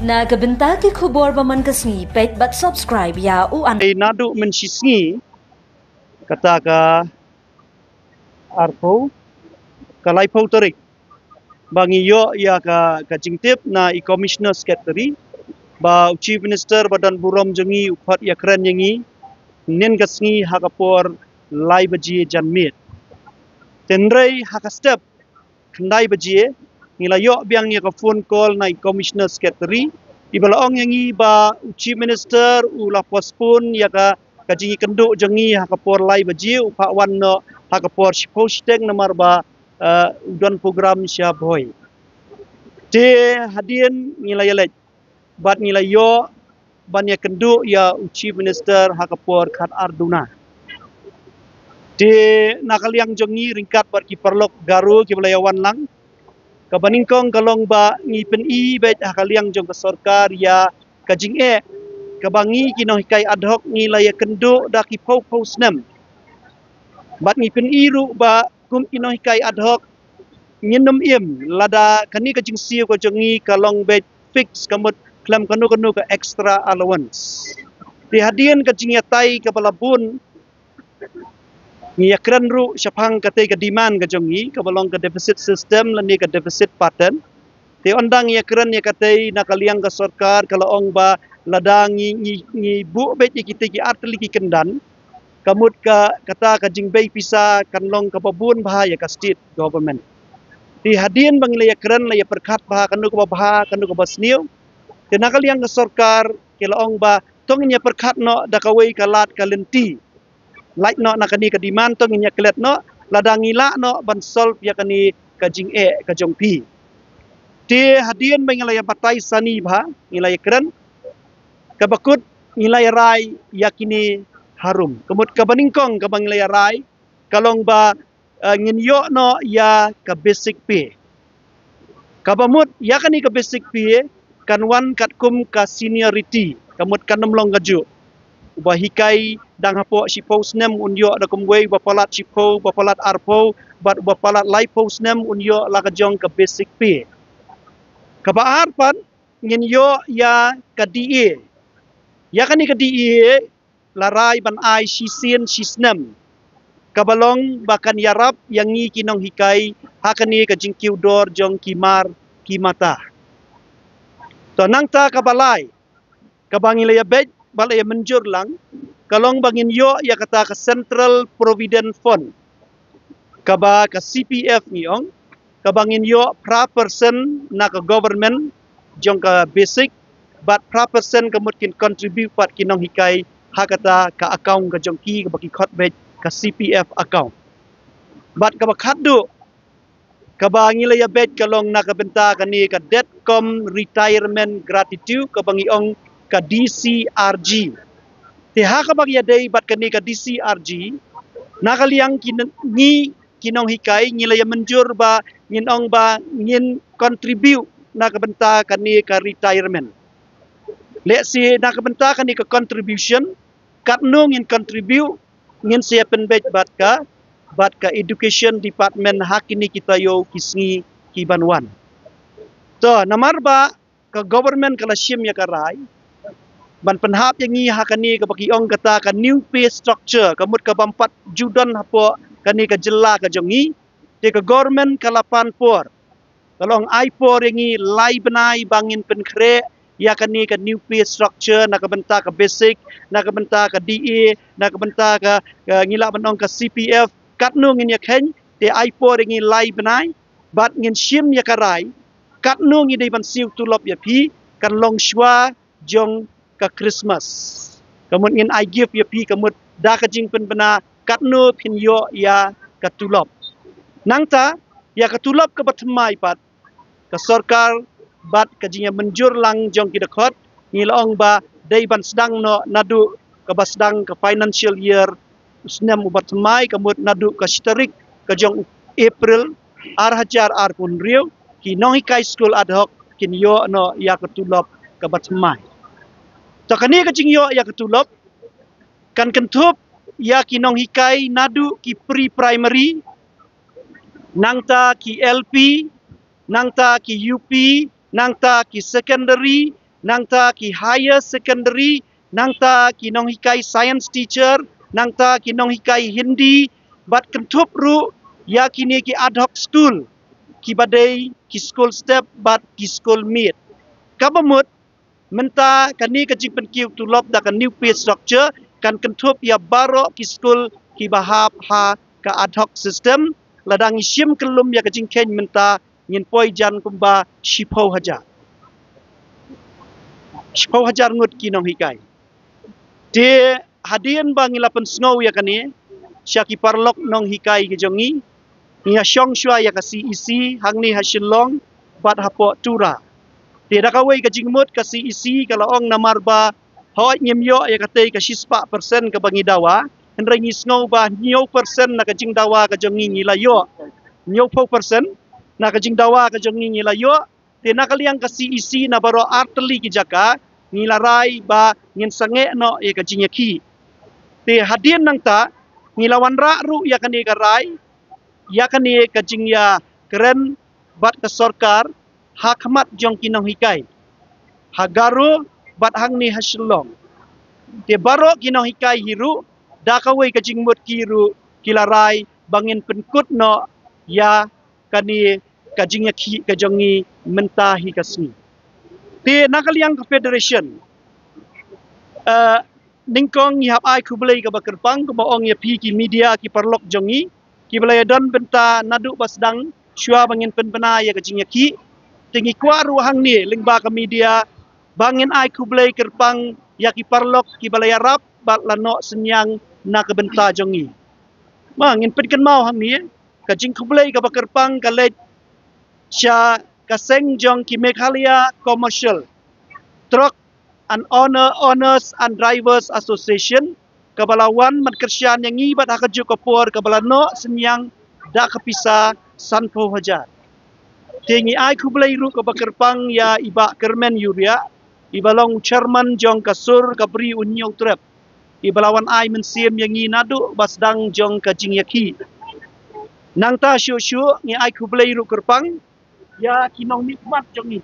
Nagabenta ki khubor baman kasngi page but subscribe ya u an. Nadu mensisngi kata ka arpo kalai pau tarik bangi yo ya ka jingtip na commissioner secretary ba chief minister badan burom jengi upat ya keren yengi nen kasngi hakapor lai baji janmit tenrei hakastep kendai baji ngila yo biang ya ka phone call na commissioner secretary ibalaong yengi ba chief minister ula pospun ya ka kajingi kenduk jengi hakapor lai baji upak wan no hakapor posting nomor ba udon program siap boy te hadien ngila yelej bat ngila yo ban ya kenduk ya chief minister hakapor khat arduna te nakaliang jengi ringkat bat ki perlok garu ki belayawan lang kabaningkong kalong ba ngipen i bet hakaliang jong ka sarkar ya kajing kabangi kino hikai ad hoc ngilaya kenduk da ki pau snem bat ngipen i ru ba kum kino hikai ad hoc nginum im lada kani kajing siu ko jongi kalong bet fix kamut klam kanu ka extra allowance di hadian kajing yatai ka balabun ngiyakran ru syapang kate ka demand ka jongi ka balong ka deficit system lani ka deficit pattern te ondang ngiyakran ya kate nakaliang ka sarkar kalaong ba ladang ngi bu bet kita ki artli ki kendan kamut ka kata ka jingbei pisa kanlong ka babun bahaya ka state government di hadin bang ngiyakran la ya perkat bah kanu ka basniu te nakaliang ka sarkar kalaong ba tong nya perkat no dakawai kalat kalenti like no nakani ka demand tong nya klet no ladang ngila no ban solve ya kani ka jing ka jong pi te hadien bang ngilaya batai sani bah ngilaya keren kabakut ngilaya rai yakini harum kemut kabaningkong kabang ngilaya rai kalong ba ngin yo no ya ka basic pay kabamut yakani ka basic pay kanwan katkum ka seniority kamut kanemlong gaju ubah hikai dang hapo sipo snem unyo da kumwei bapalat sipo bapalat arpo bat bapalat laipo snem unyo la kajong ka basic pay kabaar pan ngin yo ya ka DA ya kani ka DA larai ban ai sisien sisnem kabalong bakan yarap yang ngi kinong hikai hakani ka jingkiu dor jong kimar kimata to nangta kabalai kabangilaya bet balaya menjur lang kalong bangin yo ya kata ka Central Provident Fund kaba ka CPF niong kabangin yo pra person na ka government jong ka basic but pra person kamut kin contribute pat kinong hikai hakata ka account ka jong ki ka baki khot bet ka CPF account but kaba khaddu kabangila ya bet kalong nakabenta kani ka Detcom retirement gratitude kabangi ong ka DCRG te hakabag ya day bat kani ka DCRG nakaliang kinong hikai ngilaya menjur ba nginong ba ngin contribute nakabenta kani ka retirement let's say nakabenta kani ka contribution katno ngin contribute ngin siapen bet bat ka education department hakini kita yo kisngi kibanwan to namar ba ka government kala sim ya karai ban penhap yang ngi hakani ka bakiong kata ka new pay structure kamut ka bampat judan hapo kani ka jela ka jongi te ka government kalapan por kalong ai por yang ngi lai benai bangin penkre ya kani ka new pay structure nakabenta ka basic nakabenta ka DA nakabenta ka ngila banong ka CPF katno ngin ya khen te ai por yang ngi lai benai bat ngin sim ya karai katno ngi dei ban siu tulop ya pi kan long shwa jong ka Christmas kamut ngin I give ya pi kamut da ka jing pen bena katno pin yo ya katulop nangta ya katulop ka batmai pat ka sarkar bat ka jingya menjur lang jong kidakot ngilong ba dei ban sedang no nadu ka basdang ka financial year usnem ubatmai kamut nadu ka shtarik ka jong April hajar pun riu kinong hikai school ad hoc kin yo no ya katulop ka batmai to kani ka jingyo ya katulop kan kentup ya kinong hikai nadu ki pre-primary nangta ki LP nangta ki UP nangta ki secondary nang ta ki higher secondary, nang ta ki nong hikai science teacher, nang ta ki nong hikai Hindi, bat kentup ru ya kini ki ad hoc school, ki badai ki school step bat ki school meet. Kabamut menta kani kajing penkiu tulop da kan new pay structure kan kentup ya baro ki school ki bahap ha ka ad hoc system ladang isim kelum ya kajing ken menta ngin poi jan kumba shipau haja. Shipau hajar ngut ki nong hikai. De hadian bang ilapan snow ya kani syaki parlok nong hikai ke jongi nia syong shua ya kasi isi hangni hasilong bat hapo tura. Tidak kawai ka jingmut kasi isi kalau ong namarba hoi nyemyo ya katei ka 6% ka bangi dawa henry ngisngau ba 9% na ka jing dawa ka jongi ngilayo 9% na ka jing dawa ka jongi ngilayo te nakaliang kasi isi na baro arteli ki jaka ngilarai ba ngin sange no ya ka jingyaki te hadien nang ta ngilawan ra ru ya kani karai ya kani ka jingya keren bat ka sarkar hakmat jong kinong hikai. Hagaru bat hang ni hasilong. Te baro kinong hikai hiru, dakawai kajingmut kiru kilarai bangin penkut no ya kani kajingnya ki kajongi mentahi kasni. Te nakaliang federation. Ningkong ihap ai kubelai ka bakerpang kumaong ya pi ki media ki parlok jongi ki belaya don benta nadu basdang syua bangin penpena ya kajingnya ki tinggi kuaru hang ni lingba ke media bangin ai kublai kerpang yaki parlok ki balaya rap bat lano senyang na kebenta jongi mangin pedkan mau hang ni kajing kublai ka kerpang kalej sya kaseng jong ki Meghalaya Commercial Truck and Owners and Drivers Association kabalawan madkersyan yang ibat hakaju kapor kabalano senyang da kapisa sanpo hajar. Tingi ai kublai ru ka bakerpang ya iba kermen yuria ibalong chairman jong kasur kabri unyong trep ibalawan ai mensim yang nadu basdang jong ka jingyaki nang ta syu ngi ai kublai ru kerpang ya kinong nikmat jong ni